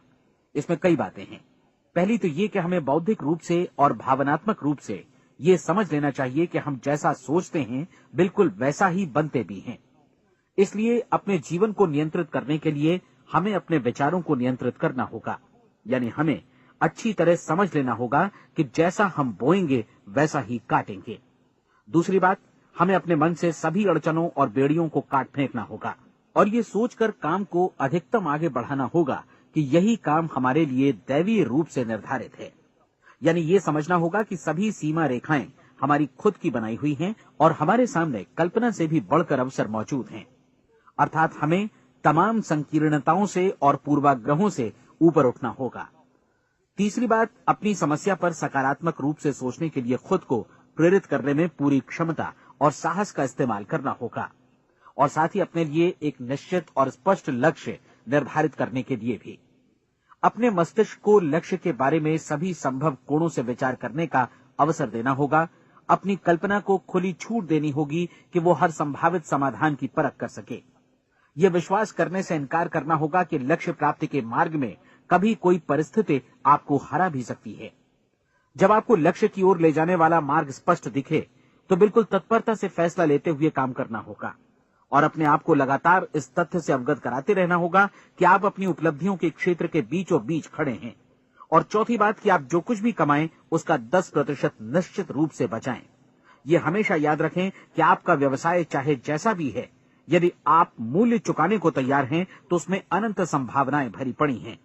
Speaker 2: इसमें कई बातें हैं। पहली तो ये कि हमें बौद्धिक रूप से और भावनात्मक रूप से ये समझ लेना चाहिए कि हम जैसा सोचते हैं बिल्कुल वैसा ही बनते भी हैं। इसलिए अपने जीवन को नियंत्रित करने के लिए हमें अपने विचारों को नियंत्रित करना होगा। यानी हमें अच्छी तरह समझ लेना होगा कि जैसा हम बोएंगे वैसा ही काटेंगे। दूसरी बात, हमें अपने मन से सभी अड़चनों और बेड़ियों को काट फेंकना होगा और ये सोचकर काम को अधिकतम आगे बढ़ाना होगा कि यही काम हमारे लिए दैवीय रूप से निर्धारित है। यानी ये समझना होगा कि सभी सीमा रेखाएं हमारी खुद की बनाई हुई हैं और हमारे सामने कल्पना से भी बढ़कर अवसर मौजूद हैं। अर्थात हमें तमाम संकीर्णताओं से और पूर्वाग्रहों से ऊपर उठना होगा। तीसरी बात, अपनी समस्या पर सकारात्मक रूप से सोचने के लिए खुद को प्रेरित करने में पूरी क्षमता और साहस का इस्तेमाल करना होगा और साथ ही अपने लिए एक निश्चित और स्पष्ट लक्ष्य निर्धारित करने के लिए भी। अपने मस्तिष्क को लक्ष्य के बारे में सभी संभव कोणों से विचार करने का अवसर देना होगा। अपनी कल्पना को खुली छूट देनी होगी कि वो हर संभावित समाधान की परख कर सके। यह विश्वास करने से इनकार करना होगा कि लक्ष्य प्राप्ति के मार्ग में कभी कोई परिस्थिति आपको हरा भी सकती है। जब आपको लक्ष्य की ओर ले जाने वाला मार्ग स्पष्ट दिखे तो बिल्कुल तत्परता से फैसला लेते हुए काम करना होगा और अपने आप को लगातार इस तथ्य से अवगत कराते रहना होगा कि आप अपनी उपलब्धियों के क्षेत्र के बीचों बीच खड़े हैं। और चौथी बात कि आप जो कुछ भी कमाएं उसका 10% निश्चित रूप से बचाएं। ये हमेशा याद रखें कि आपका व्यवसाय चाहे जैसा भी है, यदि आप मूल्य चुकाने को तैयार हैं तो उसमें अनंत संभावनाएं भरी पड़ी हैं।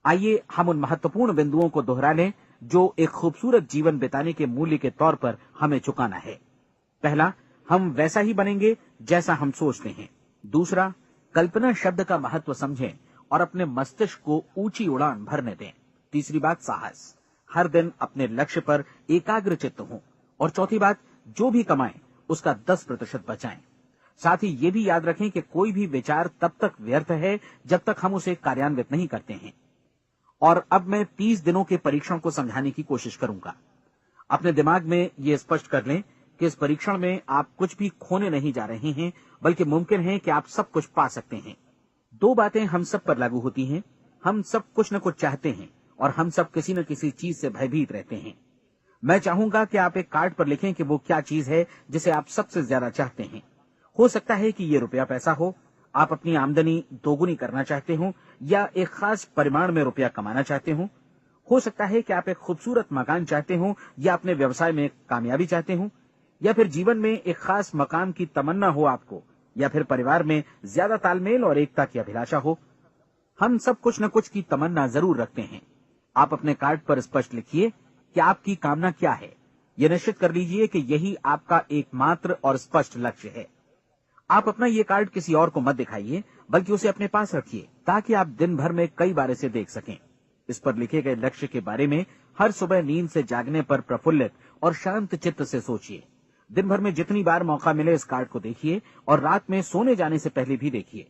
Speaker 2: आइए हम उन महत्वपूर्ण बिंदुओं को दोहरा लें जो एक खूबसूरत जीवन बिताने के मूल्य के तौर पर हमें चुकाना है। पहला, हम वैसा ही बनेंगे जैसा हम सोचते हैं। दूसरा, कल्पना शब्द का महत्व समझें और अपने मस्तिष्क को ऊंची उड़ान भरने दें। तीसरी बात, साहस, हर दिन अपने लक्ष्य पर एकाग्र चित्त हों। और चौथी बात, जो भी कमाएं उसका 10% बचाएं। साथ ही ये भी याद रखें कि कोई भी विचार तब तक व्यर्थ है जब तक हम उसे कार्यान्वित नहीं करते हैं। और अब मैं 30 दिनों के परीक्षण को समझाने की कोशिश करूंगा। अपने दिमाग में ये स्पष्ट कर लें कि इस परीक्षण में आप कुछ भी खोने नहीं जा रहे हैं, बल्कि मुमकिन है कि आप सब कुछ पा सकते हैं। 2 बातें हम सब पर लागू होती हैं। हम सब कुछ न कुछ चाहते हैं और हम सब किसी न किसी चीज से भयभीत रहते हैं। मैं चाहूंगा कि आप एक कार्ड पर लिखें कि वो क्या चीज है जिसे आप सबसे ज्यादा चाहते हैं। हो सकता है कि ये रुपया पैसा हो, आप अपनी आमदनी दोगुनी करना चाहते हो, या एक खास परिमाण में रुपया कमाना चाहते हो सकता है कि आप एक खूबसूरत मकान चाहते हो, या अपने व्यवसाय में कामयाबी चाहते हो, या फिर जीवन में एक खास मकाम की तमन्ना हो आपको, या फिर परिवार में ज्यादा तालमेल और एकता की अभिलाषा हो। हम सब कुछ न कुछ की तमन्ना जरूर रखते हैं। आप अपने कार्ड पर स्पष्ट लिखिए कि आपकी कामना क्या है। यह निश्चित कर लीजिए कि यही आपका एकमात्र और स्पष्ट लक्ष्य है। आप अपना ये कार्ड किसी और को मत दिखाइए, बल्कि उसे अपने पास रखिए, ताकि आप दिन भर में कई बार इसे देख सकें। इस पर लिखे गए लक्ष्य के बारे में हर सुबह नींद से जागने पर प्रफुल्लित और शांत चित्त से सोचिए। दिन भर में जितनी बार मौका मिले इस कार्ड को देखिए, और रात में सोने जाने से पहले भी देखिए।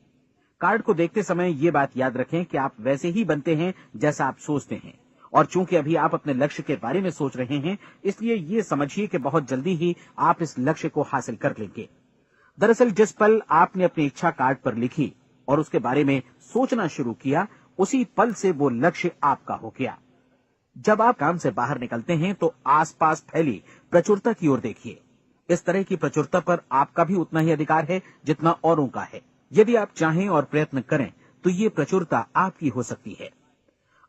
Speaker 2: कार्ड को देखते समय ये बात याद रखें कि आप वैसे ही बनते हैं जैसा आप सोचते हैं, और चूंकि अभी आप अपने लक्ष्य के बारे में सोच रहे हैं, इसलिए ये समझिए कि बहुत जल्दी ही आप इस लक्ष्य को हासिल कर लेंगे। दरअसल जिस पल आपने अपनी इच्छा कार्ड पर लिखी और उसके बारे में सोचना शुरू किया, उसी पल से वो लक्ष्य आपका हो गया। जब आप काम से बाहर निकलते हैं तो आसपास फैली प्रचुरता की ओर देखिए। इस तरह की प्रचुरता पर आपका भी उतना ही अधिकार है जितना औरों का है। यदि आप चाहें और प्रयत्न करें तो ये प्रचुरता आपकी हो सकती है।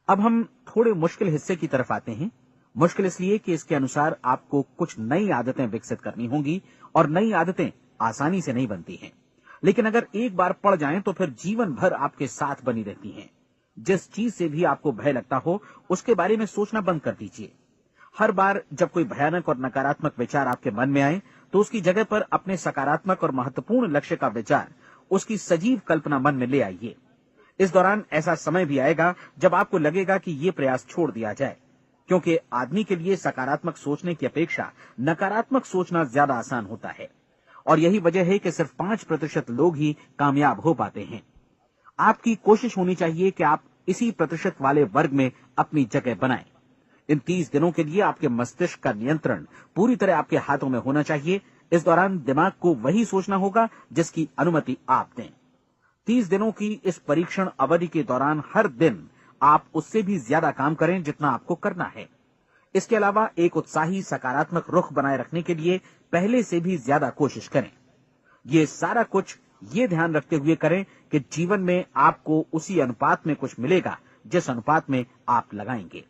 Speaker 2: अब हम थोड़े मुश्किल हिस्से की तरफ आते हैं। मुश्किल इसलिए कि इसके अनुसार आपको कुछ नई आदतें विकसित करनी होंगी, और नई आदतें आसानी से नहीं बनती हैं, लेकिन अगर एक बार पड़ जाएं तो फिर जीवन भर आपके साथ बनी रहती हैं। जिस चीज से भी आपको भय लगता हो, उसके बारे में सोचना बंद कर दीजिए। हर बार जब कोई भयानक और नकारात्मक विचार आपके मन में आए, तो उसकी जगह पर अपने सकारात्मक और महत्वपूर्ण लक्ष्य का विचार, उसकी सजीव कल्पना मन में ले आइए। इस दौरान ऐसा समय भी आएगा जब आपको लगेगा कि ये प्रयास छोड़ दिया जाए, क्योंकि आदमी के लिए सकारात्मक सोचने की अपेक्षा नकारात्मक सोचना ज्यादा आसान होता है। और यही वजह है कि सिर्फ 5% लोग ही कामयाब हो पाते हैं। आपकी कोशिश होनी चाहिए कि आप इसी प्रतिशत वाले वर्ग में अपनी जगह बनाएं। इन 30 दिनों के लिए आपके मस्तिष्क का नियंत्रण पूरी तरह आपके हाथों में होना चाहिए। इस दौरान दिमाग को वही सोचना होगा जिसकी अनुमति आप दें। 30 दिनों की इस परीक्षण अवधि के दौरान हर दिन आप उससे भी ज्यादा काम करें जितना आपको करना है। इसके अलावा एक उत्साही सकारात्मक रुख बनाए रखने के लिए पहले से भी ज्यादा कोशिश करें। ये सारा कुछ ये ध्यान रखते हुए करें कि जीवन में आपको उसी अनुपात में कुछ मिलेगा जिस अनुपात में आप लगाएंगे।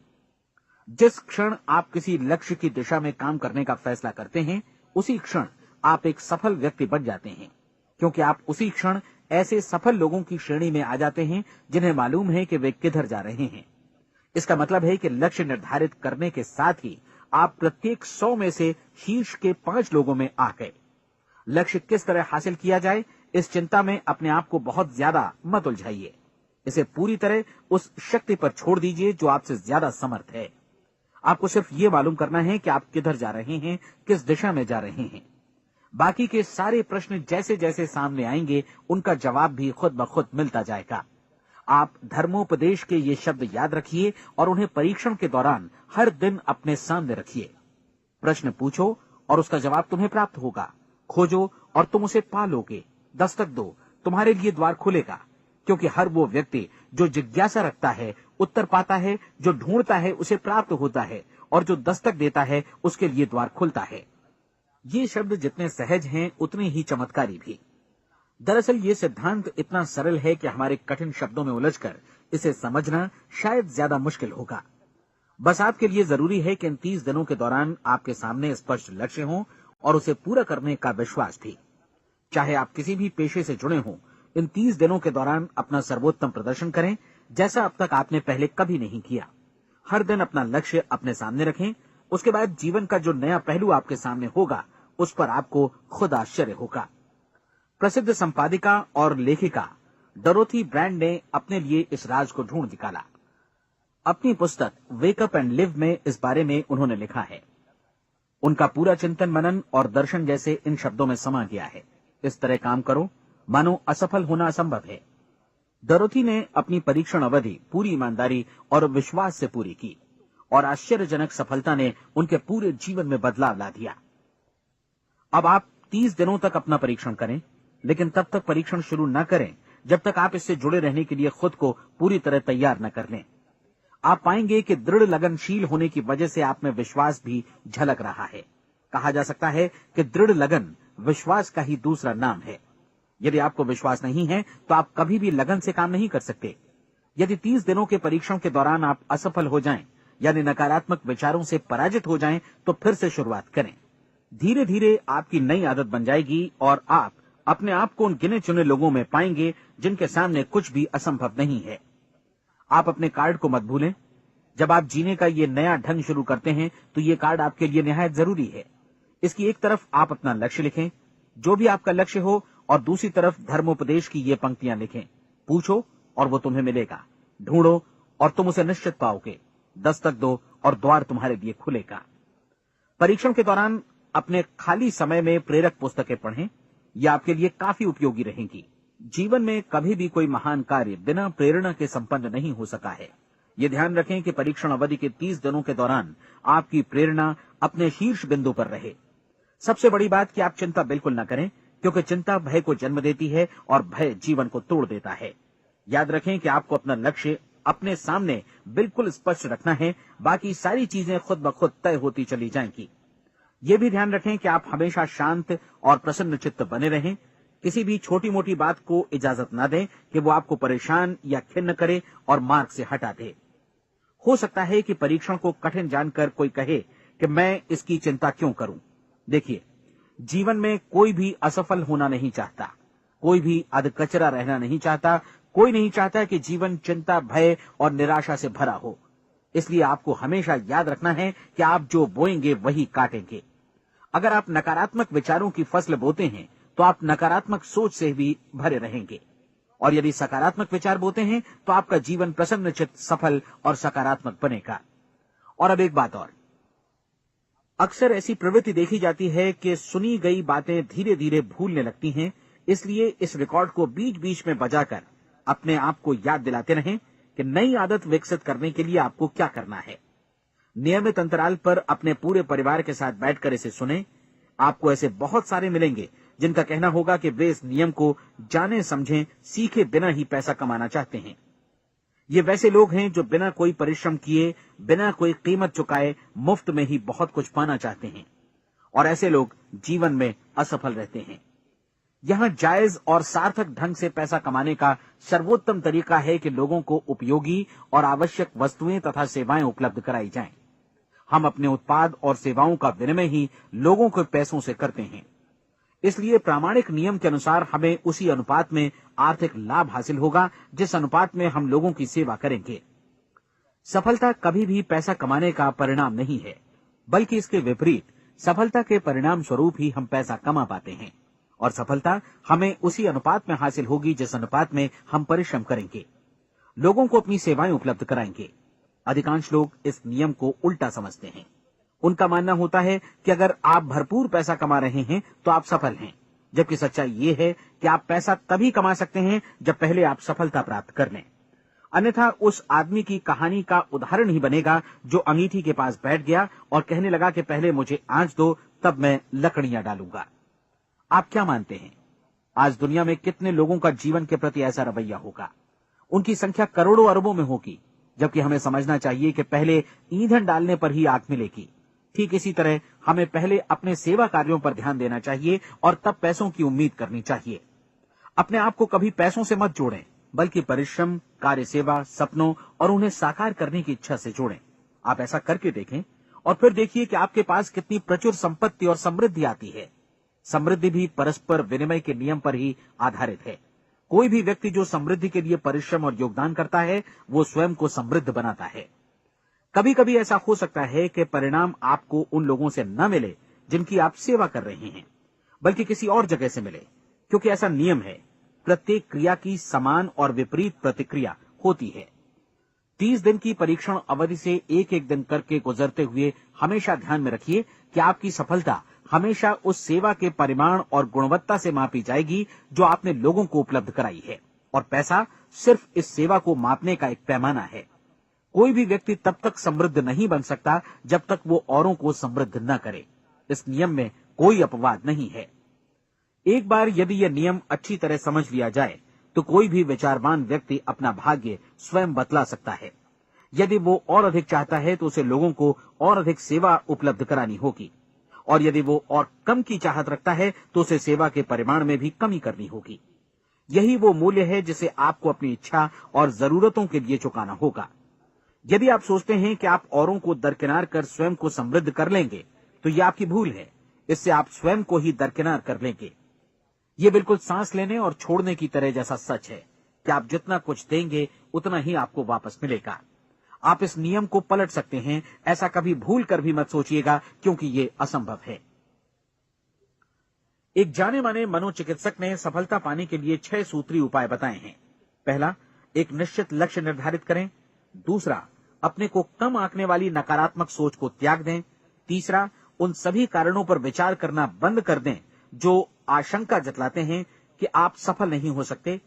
Speaker 2: जिस क्षण आप किसी लक्ष्य की दिशा में काम करने का फैसला करते हैं, उसी क्षण आप एक सफल व्यक्ति बन जाते हैं, क्योंकि आप उसी क्षण ऐसे सफल लोगों की श्रेणी में आ जाते हैं जिन्हें मालूम है कि वे किधर जा रहे हैं। इसका मतलब है कि लक्ष्य निर्धारित करने के साथ ही आप प्रत्येक 100 में से शीर्ष के 5 लोगों में आ गए। लक्ष्य किस तरह हासिल किया जाए, इस चिंता में अपने आप को बहुत ज्यादा मत उलझाइए। इसे पूरी तरह उस शक्ति पर छोड़ दीजिए जो आपसे ज्यादा समर्थ है। आपको सिर्फ ये मालूम करना है कि आप किधर जा रहे हैं, किस दिशा में जा रहे हैं। बाकी के सारे प्रश्न जैसे जैसे सामने आएंगे, उनका जवाब भी खुद ब खुद मिलता जाएगा। आप धर्मोपदेश के ये शब्द याद रखिए और उन्हें परीक्षण के दौरान हर दिन अपने सामने रखिए। प्रश्न पूछो और उसका जवाब तुम्हें प्राप्त होगा। खोजो और तुम उसे पा लोगे। दस्तक दो, तुम्हारे लिए द्वार खुलेगा, क्योंकि हर वो व्यक्ति जो जिज्ञासा रखता है उत्तर पाता है, जो ढूंढता है उसे प्राप्त होता है, और जो दस्तक देता है उसके लिए द्वार खुलता है। ये शब्द जितने सहज हैं उतने ही चमत्कारी भी। दरअसल ये सिद्धांत इतना सरल है कि हमारे कठिन शब्दों में उलझकर इसे समझना शायद ज्यादा मुश्किल होगा। बस आपके लिए जरूरी है कि इन 30 दिनों के दौरान आपके सामने स्पष्ट लक्ष्य हो और उसे पूरा करने का विश्वास भी। चाहे आप किसी भी पेशे से जुड़े हों, इन 30 दिनों के दौरान अपना सर्वोत्तम प्रदर्शन करें, जैसा अब तक आपने पहले कभी नहीं किया। हर दिन अपना लक्ष्य अपने सामने रखें। उसके बाद जीवन का जो नया पहलू आपके सामने होगा, उस पर आपको खुद आश्चर्य होगा। प्रसिद्ध संपादिका और लेखिका डोरोथी ब्रैंड ने अपने लिए इस राज को ढूंढ निकाला। अपनी पुस्तक वेक अप एंड लिव में इस बारे में उन्होंने लिखा है। उनका पूरा चिंतन मनन और दर्शन जैसे इन शब्दों में समा गया है। इस तरह काम करो मानो असफल होना असंभव है। डोरोथी ने अपनी परीक्षण अवधि पूरी ईमानदारी और विश्वास से पूरी की और आश्चर्यजनक सफलता ने उनके पूरे जीवन में बदलाव ला दिया। अब आप 30 दिनों तक अपना परीक्षण करें, लेकिन तब तक परीक्षण शुरू न करें जब तक आप इससे जुड़े रहने के लिए खुद को पूरी तरह तैयार न कर लें। आप पाएंगे कि दृढ़ लगनशील होने की वजह से आप में विश्वास भी झलक रहा है। कहा जा सकता है कि दृढ़ लगन विश्वास का ही दूसरा नाम है। यदि आपको विश्वास नहीं है तो आप कभी भी लगन से काम नहीं कर सकते। यदि 30 दिनों के परीक्षण के दौरान आप असफल हो जाएं, यानी नकारात्मक विचारों से पराजित हो जाएं, तो फिर से शुरुआत करें। धीरे धीरे आपकी नई आदत बन जाएगी और आप अपने आप को उन गिने चुने लोगों में पाएंगे जिनके सामने कुछ भी असंभव नहीं है। आप अपने कार्ड को मत भूलें। जब आप जीने का ये नया ढंग शुरू करते हैं तो ये कार्ड आपके लिए निहायत जरूरी है। इसकी एक तरफ आप अपना लक्ष्य लिखें, जो भी आपका लक्ष्य हो, और दूसरी तरफ धर्मोपदेश की ये पंक्तियां लिखें। पूछो और वो तुम्हें मिलेगा, ढूंढो और तुम उसे निश्चित पाओगे, दस्तक दो और द्वार तुम्हारे लिए खुलेगा। परीक्षण के दौरान अपने खाली समय में प्रेरक पुस्तकें पढ़ें, ये आपके लिए काफी उपयोगी रहेंगी। जीवन में कभी भी कोई महान कार्य बिना प्रेरणा के संपन्न नहीं हो सका है। ये ध्यान रखें कि परीक्षण अवधि के 30 दिनों के दौरान आपकी प्रेरणा अपने शीर्ष बिंदु पर रहे। सबसे बड़ी बात कि आप चिंता बिल्कुल न करें, क्योंकि चिंता भय को जन्म देती है और भय जीवन को तोड़ देता है। याद रखें कि आपको अपना लक्ष्य अपने सामने बिल्कुल स्पष्ट रखना है, बाकी सारी चीजें खुद ब खुद तय होती चली जाएंगी। ये भी ध्यान रखें कि आप हमेशा शांत और प्रसन्न चित्त बने रहें। किसी भी छोटी मोटी बात को इजाजत न दें कि वो आपको परेशान या खिन्न करे और मार्ग से हटा दे। हो सकता है कि परीक्षण को कठिन जानकर कोई कहे कि मैं इसकी चिंता क्यों करूं। देखिए, जीवन में कोई भी असफल होना नहीं चाहता, कोई भी अधकचरा रहना नहीं चाहता, कोई नहीं चाहता कि जीवन चिंता, भय और निराशा से भरा हो। इसलिए आपको हमेशा याद रखना है कि आप जो बोएंगे वही काटेंगे। अगर आप नकारात्मक विचारों की फसल बोते हैं तो आप नकारात्मक सोच से भी भरे रहेंगे, और यदि सकारात्मक विचार बोते हैं तो आपका जीवन प्रसन्नचित्त, सफल और सकारात्मक बनेगा। और अब एक बात और, अक्सर ऐसी प्रवृत्ति देखी जाती है कि सुनी गई बातें धीरे धीरे भूलने लगती हैं। इसलिए इस रिकॉर्ड को बीच बीच में बजाकर अपने आप को याद दिलाते रहें कि नई आदत विकसित करने के लिए आपको क्या करना है। नियमित अंतराल पर अपने पूरे परिवार के साथ बैठकर इसे सुनें। आपको ऐसे बहुत सारे मिलेंगे जिनका कहना होगा कि वे इस नियम को जाने समझे सीखे बिना ही पैसा कमाना चाहते हैं। ये वैसे लोग हैं जो बिना कोई परिश्रम किए, बिना कोई कीमत चुकाए मुफ्त में ही बहुत कुछ पाना चाहते हैं, और ऐसे लोग जीवन में असफल रहते हैं। यहां जायज और सार्थक ढंग से पैसा कमाने का सर्वोत्तम तरीका है कि लोगों को उपयोगी और आवश्यक वस्तुएं तथा सेवाएं उपलब्ध कराई जाएं। हम अपने उत्पाद और सेवाओं का विनिमय ही लोगों के पैसों से करते हैं। इसलिए प्रामाणिक नियम के अनुसार हमें उसी अनुपात में आर्थिक लाभ हासिल होगा जिस अनुपात में हम लोगों की सेवा करेंगे। सफलता कभी भी पैसा कमाने का परिणाम नहीं है, बल्कि इसके विपरीत सफलता के परिणाम स्वरूप ही हम पैसा कमा पाते हैं, और सफलता हमें उसी अनुपात में हासिल होगी जिस अनुपात में हम परिश्रम करेंगे, लोगों को अपनी सेवाएं उपलब्ध कराएंगे। अधिकांश लोग इस नियम को उल्टा समझते हैं। उनका मानना होता है कि अगर आप भरपूर पैसा कमा रहे हैं तो आप सफल हैं, जबकि सच्चाई ये है कि आप पैसा तभी कमा सकते हैं जब पहले आप सफलता प्राप्त कर लें। अन्यथा उस आदमी की कहानी का उदाहरण ही बनेगा जो अंगीठी के पास बैठ गया और कहने लगा कि पहले मुझे आंच दो, तब मैं लकड़ियां डालूंगा। आप क्या मानते हैं, आज दुनिया में कितने लोगों का जीवन के प्रति ऐसा रवैया होगा? उनकी संख्या करोड़ों अरबों में होगी, जबकि हमें समझना चाहिए कि पहले ईंधन डालने पर ही आग मिलेगी। ठीक इसी तरह हमें पहले अपने सेवा कार्यों पर ध्यान देना चाहिए और तब पैसों की उम्मीद करनी चाहिए। अपने आप को कभी पैसों से मत जोड़ें, बल्कि परिश्रम, कार्य सेवा, सपनों और उन्हें साकार करने की इच्छा से जोड़ें। आप ऐसा करके देखें और फिर देखिए कि आपके पास कितनी प्रचुर संपत्ति और समृद्धि आती है। समृद्धि भी परस्पर विनिमय के नियम पर ही आधारित है। कोई भी व्यक्ति जो समृद्धि के लिए परिश्रम और योगदान करता है, वो स्वयं को समृद्ध बनाता है। कभी कभी ऐसा हो सकता है कि परिणाम आपको उन लोगों से न मिले जिनकी आप सेवा कर रहे हैं, बल्कि किसी और जगह से मिले, क्योंकि ऐसा नियम है, प्रत्येक क्रिया की समान और विपरीत प्रतिक्रिया होती है। 30 दिन की परीक्षण अवधि से एक एक दिन करके गुजरते हुए हमेशा ध्यान में रखिए कि आपकी सफलता हमेशा उस सेवा के परिमाण और गुणवत्ता से मापी जाएगी जो आपने लोगों को उपलब्ध कराई है, और पैसा सिर्फ इस सेवा को मापने का एक पैमाना है। कोई भी व्यक्ति तब तक समृद्ध नहीं बन सकता जब तक वो औरों को समृद्ध न करे। इस नियम में कोई अपवाद नहीं है। एक बार यदि यह नियम अच्छी तरह समझ लिया जाए तो कोई भी विचारवान व्यक्ति अपना भाग्य स्वयं बतला सकता है। यदि वो और अधिक चाहता है तो उसे लोगों को और अधिक सेवा उपलब्ध करानी होगी, और यदि वो और कम की चाहत रखता है तो उसे सेवा के परिमाण में भी कमी करनी होगी। यही वो मूल्य है जिसे आपको अपनी इच्छा और जरूरतों के लिए चुकाना होगा। यदि आप सोचते हैं कि आप औरों को दरकिनार कर स्वयं को समृद्ध कर लेंगे तो ये आपकी भूल है। इससे आप स्वयं को ही दरकिनार कर लेंगे। ये बिल्कुल सांस लेने और छोड़ने की तरह जैसा सच है कि आप जितना कुछ देंगे उतना ही आपको वापस मिलेगा। आप इस नियम को पलट सकते हैं, ऐसा कभी भूल कर भी मत सोचिएगा, क्योंकि ये असंभव है। एक जाने माने मनोचिकित्सक ने सफलता पाने के लिए 6 सूत्री उपाय बताए हैं। पहला, एक निश्चित लक्ष्य निर्धारित करें। दूसरा, अपने को कम आंकने वाली नकारात्मक सोच को त्याग दें। तीसरा, उन सभी कारणों पर विचार करना बंद कर दें जो आशंका जतलाते हैं कि आप सफल नहीं हो सकते।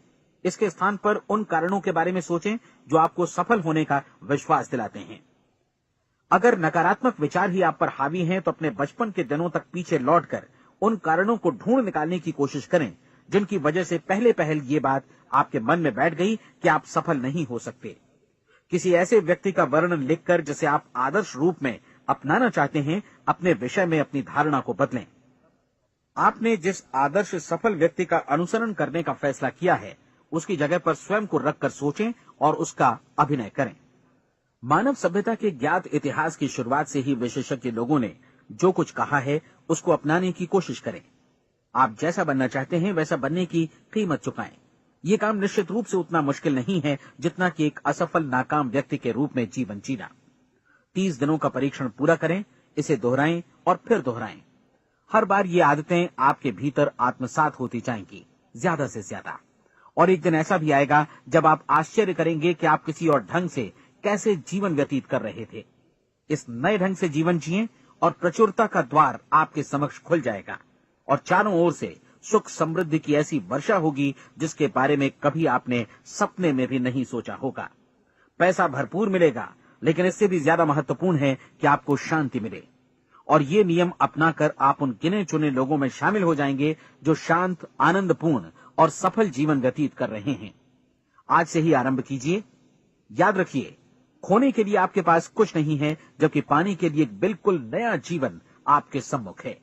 Speaker 2: इसके स्थान पर उन कारणों के बारे में सोचें जो आपको सफल होने का विश्वास दिलाते हैं। अगर नकारात्मक विचार ही आप पर हावी हैं तो अपने बचपन के दिनों तक पीछे लौटकर उन कारणों को ढूंढ निकालने की कोशिश करें जिनकी वजह से पहले पहल ये बात आपके मन में बैठ गई कि आप सफल नहीं हो सकते। किसी ऐसे व्यक्ति का वर्णन लिखकर जिसे आप आदर्श रूप में अपनाना चाहते हैं, अपने विषय में अपनी धारणा को बदलें। आपने जिस आदर्श सफल व्यक्ति का अनुसरण करने का फैसला किया है उसकी जगह पर स्वयं को रखकर सोचें और उसका अभिनय करें। मानव सभ्यता के ज्ञात इतिहास की शुरुआत से ही विशेषज्ञ लोगों ने जो कुछ कहा है उसको अपनाने की कोशिश करें। आप जैसा बनना चाहते हैं वैसा बनने की कीमत चुकाएं। ये काम निश्चित रूप से उतना मुश्किल नहीं है जितना कि एक असफल नाकाम व्यक्ति के रूप में जीवन जीना। 30 दिनों का परीक्षण पूरा करें, इसे दोहराएं और फिर दोहराएं। हर बार ये आदतें आपके भीतर आत्मसात होती जाएंगी, ज्यादा से ज्यादा। और एक दिन ऐसा भी आएगा जब आप आश्चर्य करेंगे कि आप किसी और ढंग से कैसे जीवन व्यतीत कर रहे थे। इस नए ढंग से जीवन जिएं और प्रचुरता का द्वार आपके समक्ष खुल जाएगा और चारों ओर से सुख समृद्धि की ऐसी वर्षा होगी जिसके बारे में कभी आपने सपने में भी नहीं सोचा होगा। पैसा भरपूर मिलेगा, लेकिन इससे भी ज्यादा महत्वपूर्ण है कि आपको शांति मिले। और ये नियम अपनाकर आप उन गिने चुने लोगों में शामिल हो जाएंगे जो शांत, आनंदपूर्ण और सफल जीवन व्यतीत कर रहे हैं। आज से ही आरंभ कीजिए। याद रखिए, खोने के लिए आपके पास कुछ नहीं है, जबकि पाने के लिए एक बिल्कुल नया जीवन आपके सम्मुख है।